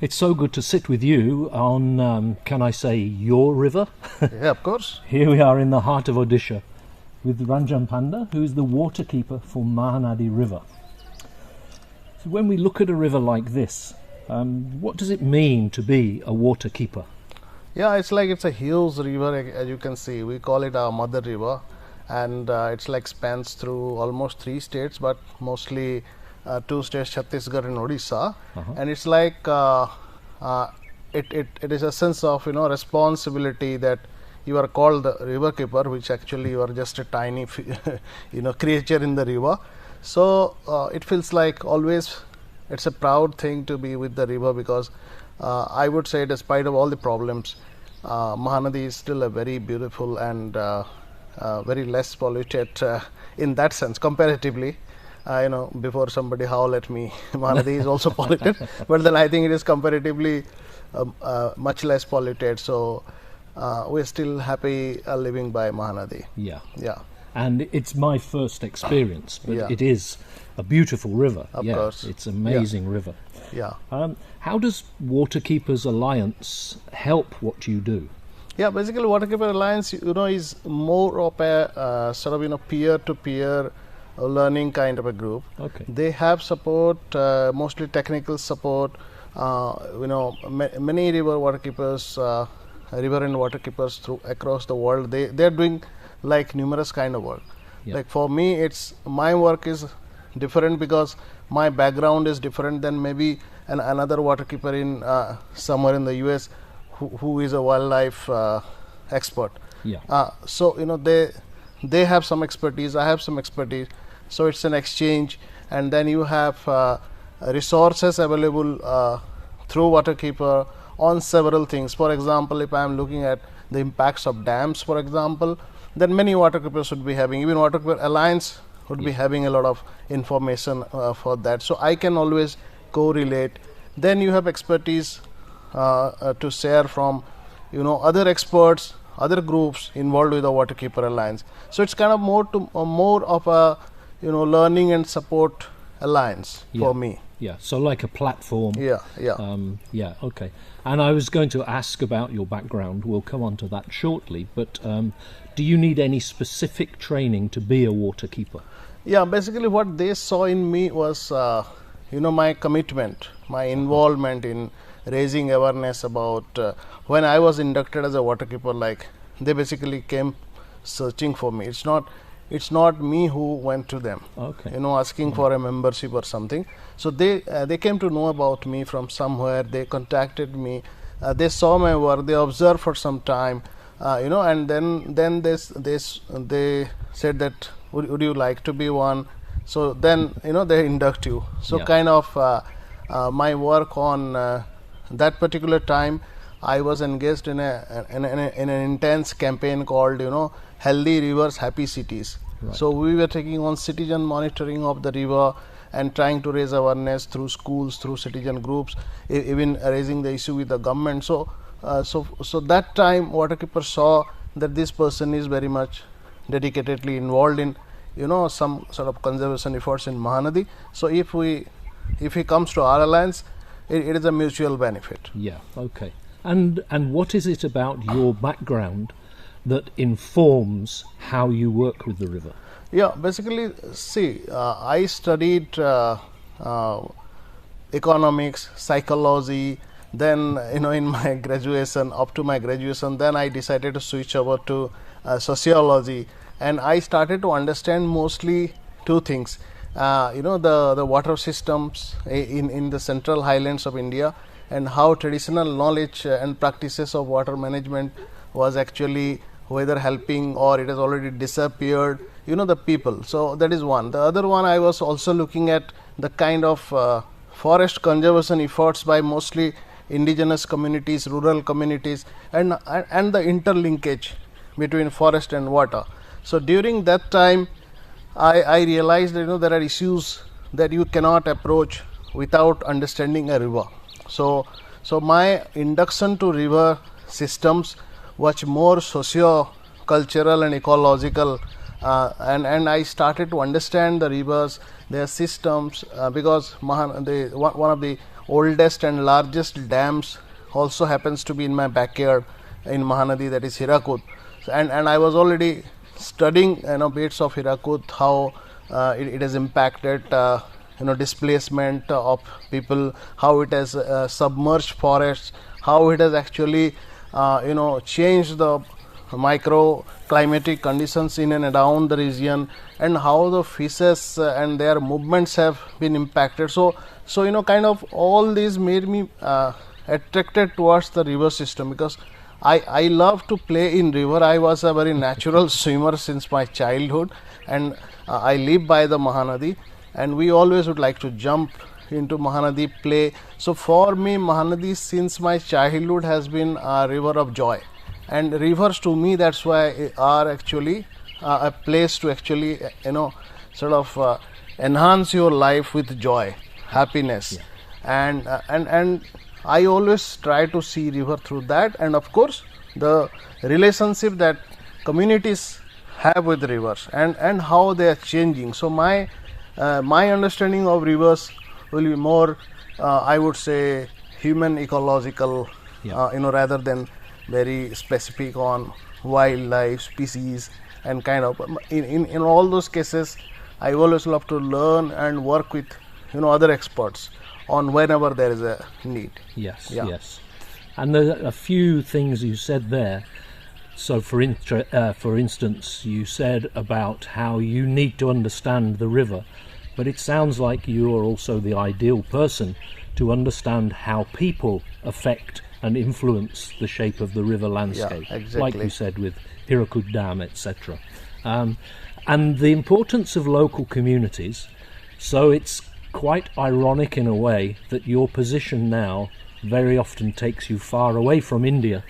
It's so good to sit with you on, can I say, your river? Yeah, of course. Here we are in the heart of Odisha with Ranjan Panda, who is the waterkeeper for Mahanadi River. So when we look at a river like this, what does it mean to be a waterkeeper? Yeah, it's a huge river, as you can see. We call it our mother river, and it's like spans through almost 3 states, but mostly 2 states, Chhattisgarh and Odisha. And it's like it is a sense of responsibility that you are called the river keeper, which actually you are just a tiny creature in the river. So it feels like always it's a proud thing to be with the river, because I would say, despite of all the problems, Mahanadi is still a very beautiful and very less polluted in that sense comparatively. Before somebody howl at me, Mahanadi is also polluted, but then I think it is comparatively much less polluted. So we're still happy living by Mahanadi. Yeah. Yeah. And it's my first experience, but Yeah. it is a beautiful river. Of yeah, course. it's an amazing river. Yeah. How does Waterkeepers Alliance help what you do? Yeah, basically Waterkeeper Alliance, is more of a sort of peer-to-peer learning kind of a group. Okay. They have support, mostly technical support. Many river waterkeepers, river and waterkeepers across the world, they are doing like numerous kind of work. Yeah. Like for me, my work is different because my background is different than maybe another waterkeeper in somewhere in the US who is a wildlife expert. Yeah. So they have some expertise, I have some expertise, so it's an exchange, and then you have resources available through Waterkeeper on several things. For example, if I am looking at the impacts of dams, for example, then many waterkeepers would be having, even Waterkeeper Alliance would be having a lot of information for that. So I can always correlate. Then you have expertise to share from other experts, other groups involved with the Waterkeeper Alliance. So it's kind of more of a learning and support alliance for me. Yeah, so like a platform. Yeah. Yeah, okay. And I was going to ask about your background. We'll come on to that shortly. But do you need any specific training to be a waterkeeper? Yeah, basically what they saw in me was, my commitment, my involvement in raising awareness about when I was inducted as a waterkeeper. Like they basically came searching for me. It's not me who went to them. Okay. Asking for a membership or something. So they came to know about me from somewhere. They contacted me. They saw my work. They observed for some time. And then they said that would you like to be one? So then they induct you. So kind of my work on that particular time, I was engaged in an intense campaign called Healthy Rivers, Happy Cities. Right. So we were taking on citizen monitoring of the river and trying to raise awareness through schools, through citizen groups, even raising the issue with the government. So that time Waterkeeper saw that this person is very much dedicatedly involved in some sort of conservation efforts in Mahanadi. So if he comes to our alliance, it is a mutual benefit. Yeah, okay. And what is it about your background that informs how you work with the river? Yeah, basically, see, I studied economics, psychology, then in my graduation, up to my graduation, then I decided to switch over to sociology, and I started to understand mostly 2 things. The water systems in the central highlands of India, and how traditional knowledge and practices of water management was actually whether helping or it has already disappeared, the people. So that is one. The other one, I was also looking at the kind of forest conservation efforts by mostly indigenous communities, rural communities, and the interlinkage between forest and water. So during that time, I realized that there are issues that you cannot approach without understanding a river. So my induction to river systems was more socio-cultural and ecological, and I started to understand the rivers, their systems, because one of the oldest and largest dams also happens to be in my backyard in Mahanadi, that is Hirakud. And I was already studying bits of Hirakud, how it has impacted displacement of people, how it has submerged forests, how it has actually changed the microclimatic conditions in and around the region, and how the fishes and their movements have been impacted. So kind of all these made me attracted towards the river system, because I love to play in river. I was a very natural swimmer since my childhood, and I live by the Mahanadi, and we always would like to jump into Mahanadi, play. So for me, Mahanadi since my childhood has been a river of joy, and rivers to me, that's why are actually a place to actually sort of enhance your life with joy, happiness. And I always try to see river through that, and of course the relationship that communities have with rivers, and how they are changing. So my understanding of rivers will be more I would say human ecological, rather than very specific on wildlife species, and kind of in all those cases I always love to learn and work with other experts on whenever there is a need. Yes. And there are a few things you said there. So for instance, you said about how you need to understand the river, but it sounds like you are also the ideal person to understand how people affect and influence the shape of the river landscape, exactly. Like you said with Hirakud Dam, etc. And the importance of local communities. So it's quite ironic in a way that your position now very often takes you far away from India.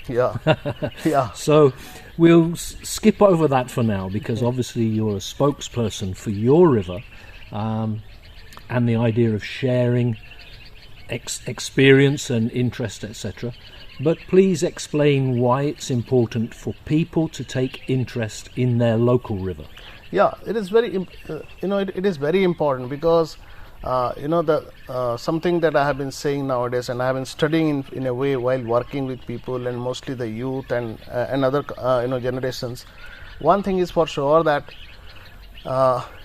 So we'll skip over that for now, because obviously you're a spokesperson for your river, and the idea of sharing experience and interest, etc. But please explain why it's important for people to take interest in their local river. It is very it is very important, because something that I have been saying nowadays, and I have been studying in a way while working with people, and mostly the youth and other generations. One thing is for sure, that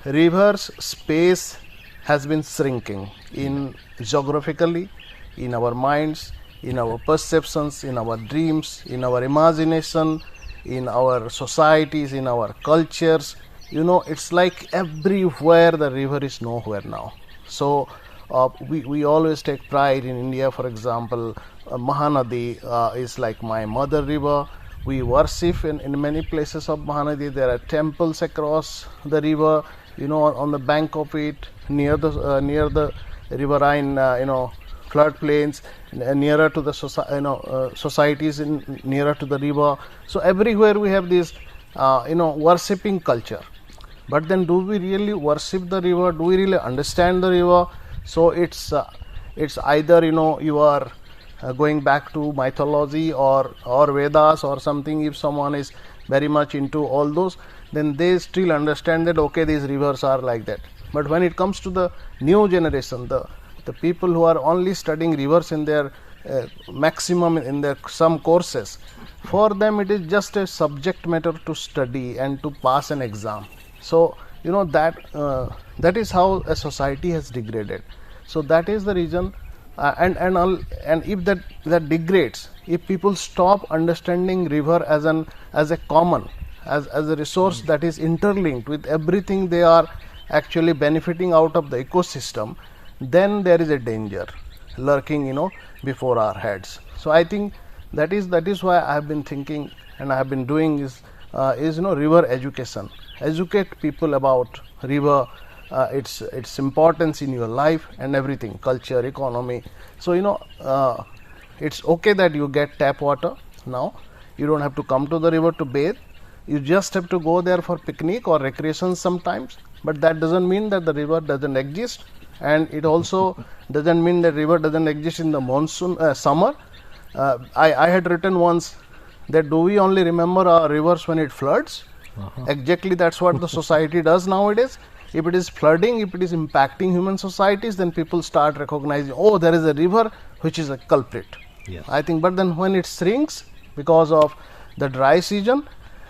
rivers space has been shrinking in geographically, in our minds, in our perceptions, in our dreams, in our imagination, in our societies, in our cultures. It's like everywhere the river is nowhere now. So we always take pride in India. For example, Mahanadi is like my mother river. We worship in many places of Mahanadi. There are temples across the river, on the bank of it, near the riverine, floodplains, nearer to the societies nearer to the river. So everywhere we have this worshipping culture. But then, do we really worship the river? Do we really understand the river? So it's either you are going back to mythology or Vedas or something. If someone is very much into all those, then they still understand that okay, these rivers are like that. But when it comes to the new generation, the people who are only studying rivers in their maximum in their some courses, for them it is just a subject matter to study and to pass an exam. So that is how a society has degraded. So that is the reason, and if that degrades, if people stop understanding river as a common, as a resource that is interlinked with everything they are actually benefiting out of the ecosystem, then there is a danger lurking before our heads. So I think that is why I have been thinking and I have been doing is river education. Educate people about river, its importance in your life and everything, culture, economy. So it's okay that you get tap water now. You don't have to come to the river to bathe. You just have to go there for picnic or recreation sometimes. But that doesn't mean that the river doesn't exist, and it also doesn't mean that river doesn't exist in the monsoon summer. I had written once that do we only remember our rivers when it floods? Exactly, that's what the society does nowadays. If it is flooding, if it is impacting human societies, then people start recognizing, oh, there is a river which is a culprit. Yeah. I think, but then when it shrinks because of the dry season,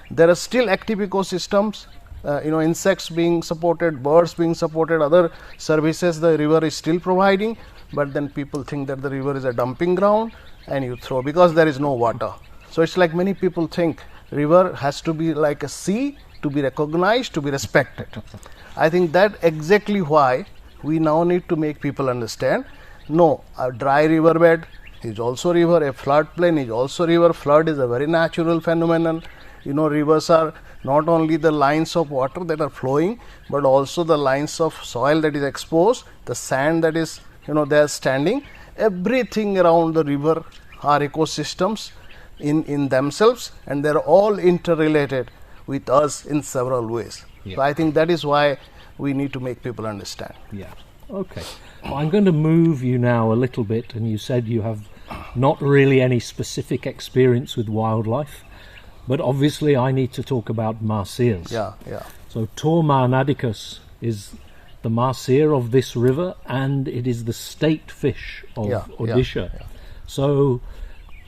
there are still active ecosystems, insects being supported, birds being supported, other services the river is still providing, but then people think that the river is a dumping ground and you throw because there is no water. So it's like many people think river has to be like a sea to be recognized, to be respected. I think that exactly why we now need to make people understand, no, a dry riverbed is also river, a floodplain is also river. Flood is a very natural phenomenon. Rivers are not only the lines of water that are flowing, but also the lines of soil that is exposed, the sand that is, there standing. Everything around the river are ecosystems in themselves, and they are all interrelated with us in several ways. Yeah. So I think that is why we need to make people understand. Yeah. Okay. Well, I'm going to move you now a little bit, and you said you have not really any specific experience with wildlife, but obviously I need to talk about Mahseers. Yeah. So Tor Mahanadikas is the Mahseer of this river, and it is the state fish of Odisha. Yeah. So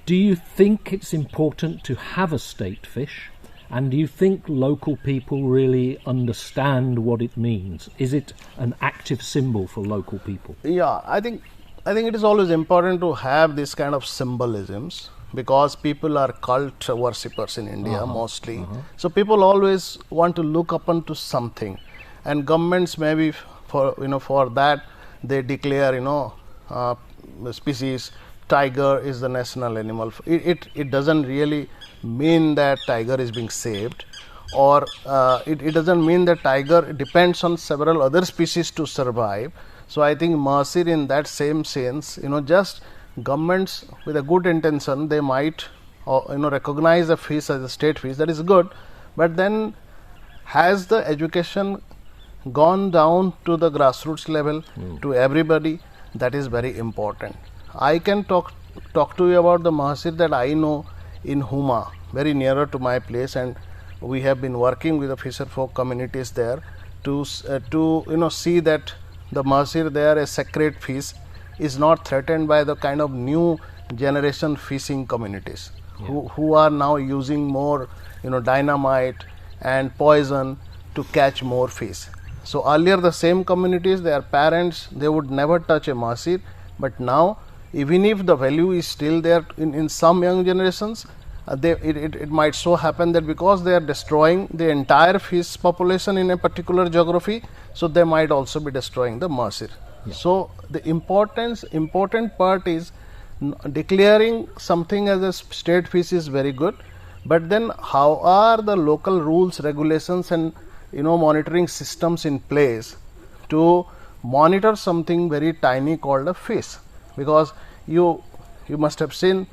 do you think it's important to have a state fish? And do you think local people really understand what it means? Is it an active symbol for local people? Yeah, I think it is always important to have this kind of symbolisms, because people are cult worshippers in India mostly. So people always want to look upon to something, and governments maybe for that they declare species. Tiger is the national animal. It doesn't really mean that tiger is being saved, or it doesn't mean that tiger depends on several other species to survive. So I think Mahseer, in that same sense, just governments with a good intention, they might recognize a fish as a state fish. That is good, but then has the education gone down to the grassroots level to everybody? That is very important. I can talk to you about the Mahseer that I know in Huma, very nearer to my place, and we have been working with the fisher folk communities there to see that the Mahseer there, a sacred fish, is not threatened by the kind of new generation fishing communities who are now using more dynamite and poison to catch more fish. So earlier the same communities, their parents, they would never touch a Mahseer, but now even if the value is still there in some young generations, it might so happen that because they are destroying the entire fish population in a particular geography, so they might also be destroying the Mahseer. Yeah. So the important part is declaring something as a state fish is very good, but then how are the local rules, regulations and monitoring systems in place to monitor something very tiny called a fish? Because you must have seen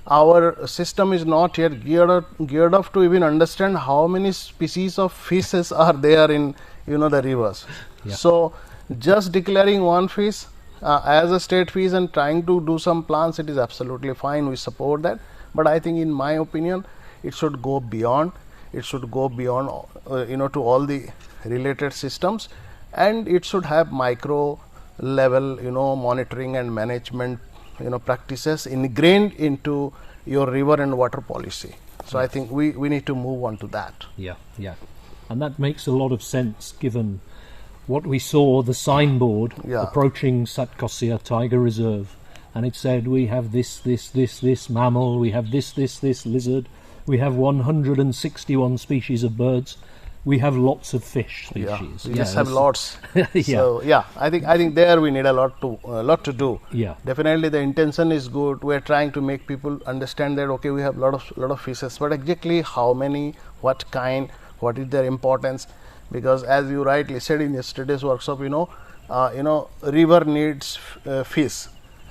our system is not yet geared up to even understand how many species of fishes are there in the rivers. Yeah. So just declaring one fish as a state fish and trying to do some plans, it is absolutely fine. We support that, but I think, in my opinion, it should go beyond. It should go beyond to all the related systems, and it should have micro level monitoring and management practices ingrained into your river and water policy. So I think we need to move on to that. Yeah, and that makes a lot of sense given what we saw, the signboard approaching Satkosia Tiger Reserve, and it said we have this mammal, we have this lizard, we have 161 species of birds, we have lots of fish species. We just have lots. So I think there we need a lot to do. Yeah, definitely the intention is good. We are trying to make people understand that we have lot of fishes, but exactly how many, what kind, what is their importance? Because as you rightly said in yesterday's workshop, river needs fish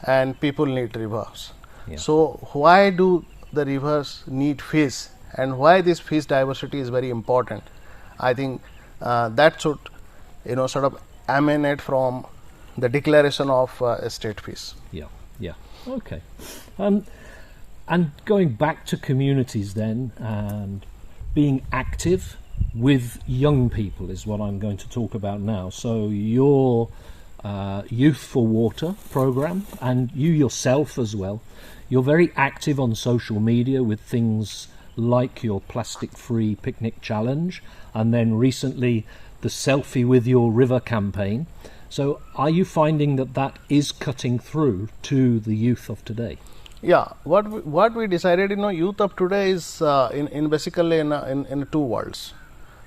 and people need rivers. Yeah. So why do the rivers need fish, and why this fish diversity is very important? I think that should sort of emanate from the declaration of a state fish. Yeah. Okay. And going back to communities then, and being active with young people is what I'm going to talk about now. So your Youth for Water program, and you yourself as well, you're very active on social media with things like your plastic-free picnic challenge, and then recently the Selfie with Your River campaign. So are you finding that that is cutting through to the youth of today? Yeah, what we decided, youth of today is in basically in two worlds.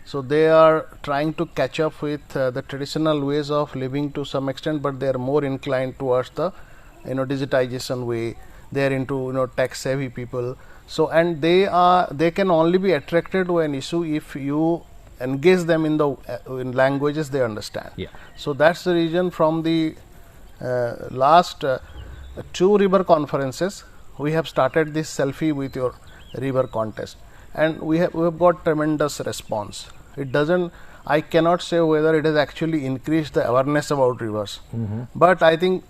So they are trying to catch up with the traditional ways of living to some extent, but they are more inclined towards the digitization way. They are into tech savvy people. So and they can only be attracted to an issue if you engage them in the in languages they understand. Yeah. So that's the reason from the last two river conferences we have started this Selfie with Your River contest, and we have got tremendous response. It doesn't, I cannot say whether it has actually increased the awareness about rivers, but I think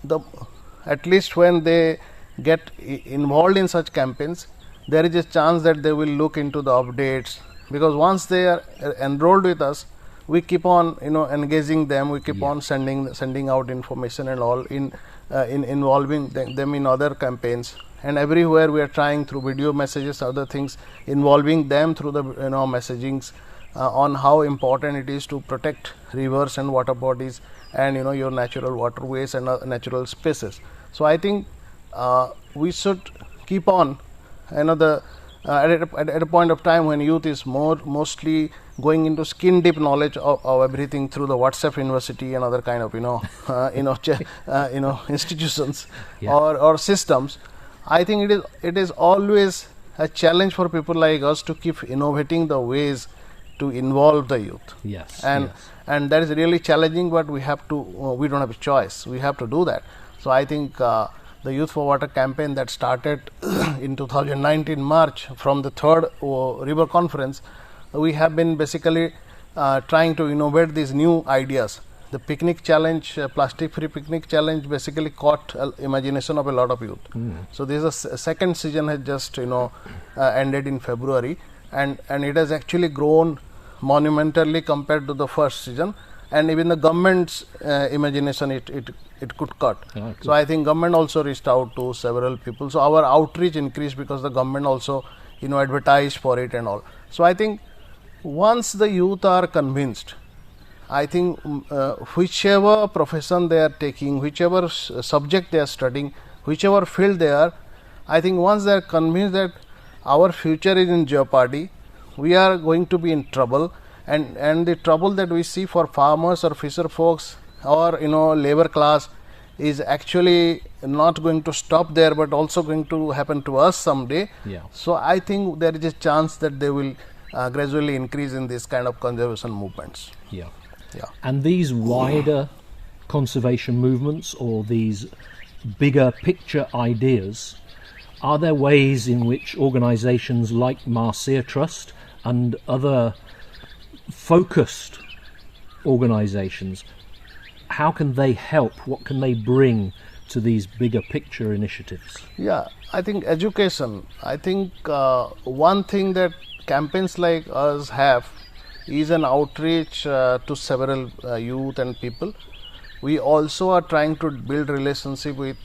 at least when they get involved in such campaigns, there is a chance that they will look into the updates, because once they are enrolled with us, we keep on engaging them, we keep on sending out information and all in involving them in other campaigns, and everywhere we are trying through video messages, other things, involving them through the messagings on how important it is to protect rivers and water bodies and your natural waterways and natural spaces. So I think we should keep on at a point of time when youth is mostly going into skin deep knowledge of everything through the WhatsApp University and other kind of institutions or systems. I think it is always a challenge for people like us to keep innovating the ways to involve the youth. Yes. And that is really challenging, but we have to. We don't have a choice. We have to do that. So I think the Youth for Water campaign that started in 2019 March from the third river conference, we have been basically trying to innovate these new ideas. The picnic challenge, plastic-free picnic challenge, basically caught imagination of a lot of youth. So this is a second season has just ended in February, and it has actually grown monumentally compared to the first season, and even the government's imagination it could cut. So I think government also reached out to several people. So our outreach increased because the government also advertised for it and all. So I think once the youth are convinced, I think whichever profession they are taking, whichever subject they are studying, whichever field they are, I think once they are convinced that our future is in jeopardy, we are going to be in trouble, and the trouble that we see for farmers or fisher folks or labor class is actually not going to stop there, but also going to happen to us someday. So I think there is a chance that they will gradually increase in this kind of conservation movements. And these wider conservation movements, or these bigger picture ideas, are there ways in which organisations like Mahseer Trust and other focused organisations, how can they help? What can they bring to these bigger picture initiatives? I think education. I think one thing that campaigns like us have is an outreach to several youth and people. We also are trying to build relationship with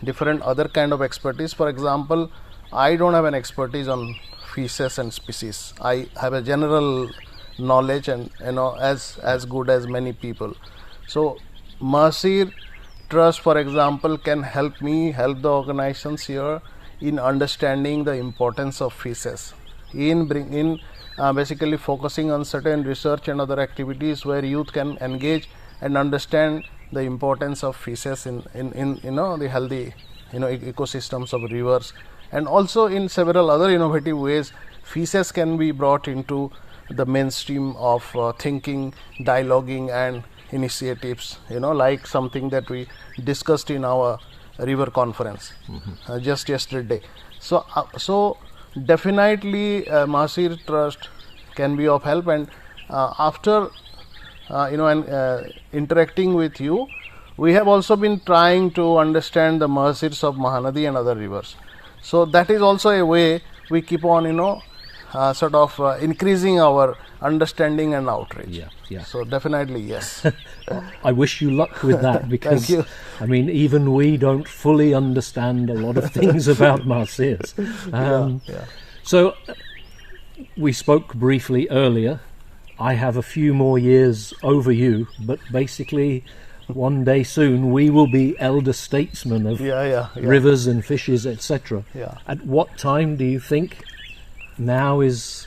different other kind of expertise. For example, I don't have an expertise on fishes and species. I have a general knowledge and as good as many people. So Mahseer Trust, for example, can help me help the organizations here in understanding the importance of fishes, in basically focusing on certain research and other activities where youth can engage and understand the importance of fishes in the healthy ecosystems of rivers, and also in several other innovative ways fishes can be brought into the mainstream of thinking, dialoguing and initiatives, like something that we discussed in our river conference just yesterday. So definitely Mahseer Trust can be of help, and after interacting with you, we have also been trying to understand the Mahseers of Mahanadi and other rivers. So that is also a way we keep on sort of increasing our understanding and outreach. Yeah. So definitely yes. I wish you luck with that, because Thank you. I mean, even we don't fully understand a lot of things about Mahseers. Yeah. So we spoke briefly earlier. I have a few more years over you, but basically one day soon we will be elder statesmen of rivers and fishes, etc. Yeah. At what time do you think now is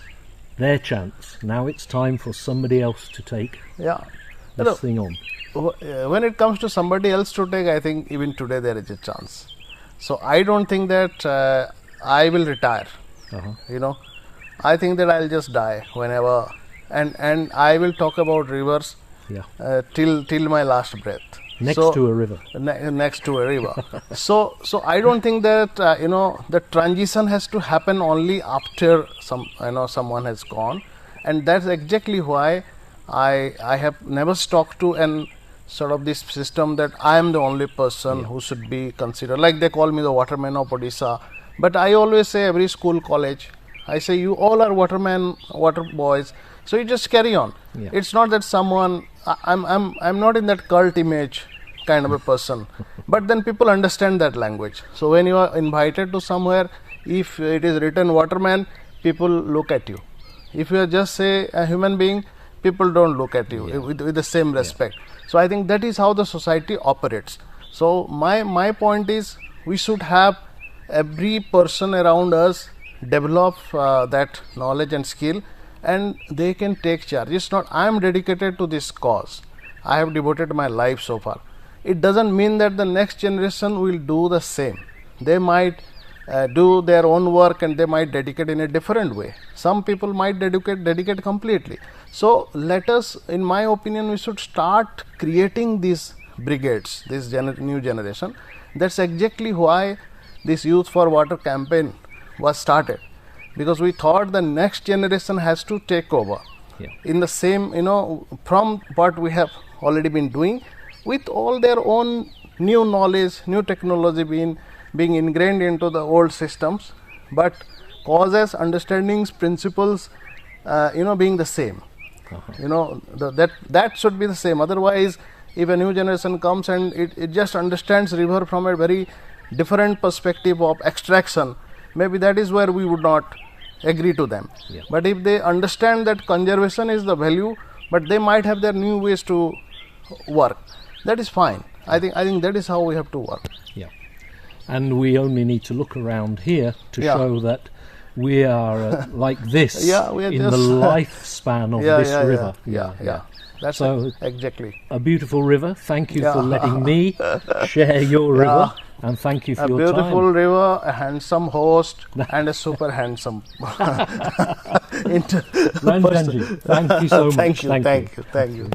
their chance? Now it's time for somebody else to take this thing on. When it comes to somebody else to take, I think even today there is a chance. So I don't think that I will retire. You know, I think that I'll just die whenever, and I will talk about rivers till my last breath. Next to a river. Next to a river. So I don't think that the transition has to happen only after someone has gone, and that's exactly why I have never stuck to an sort of this system that I am the only person who should be considered. Like they call me the waterman of Odisha, but I always say every school, college, I say you all are waterman, water boys. So you just carry on. Yeah. It's not that someone I'm not in that cult image kind of a person. But then people understand that language. So when you are invited to somewhere, if it is written waterman, people look at you. If you are just say a human being, people don't look at you with the same respect. So I think that is how the society operates. So my point is, we should have every person around us develop that knowledge and skill, and they can take charge. It's not I am dedicated to this cause, I have devoted my life so far. It doesn't mean that the next generation will do the same. They might do their own work and they might dedicate in a different way. Some people might dedicate completely. So let us, in my opinion, we should start creating these brigades, this new generation. That's exactly why this Youth for Water campaign was started, because we thought the next generation has to take over in the same, from what we have already been doing, with all their own new knowledge, new technology being ingrained into the old systems, but causes, understandings, principles, being the same. That should be the same. Otherwise, if a new generation comes and it just understands river from a very different perspective of extraction, maybe that is where we would not agree to them. But if they understand that conservation is the value, but they might have their new ways to work, that is fine. I think that is how we have to work. And we only need to look around here to show that we are like this in the lifespan of this river. That's so exactly a beautiful river. Thank you for letting me share your river, and thank you for your time. A beautiful river, a handsome host, and a super handsome. Ranjanji, thank you so much. Thank you.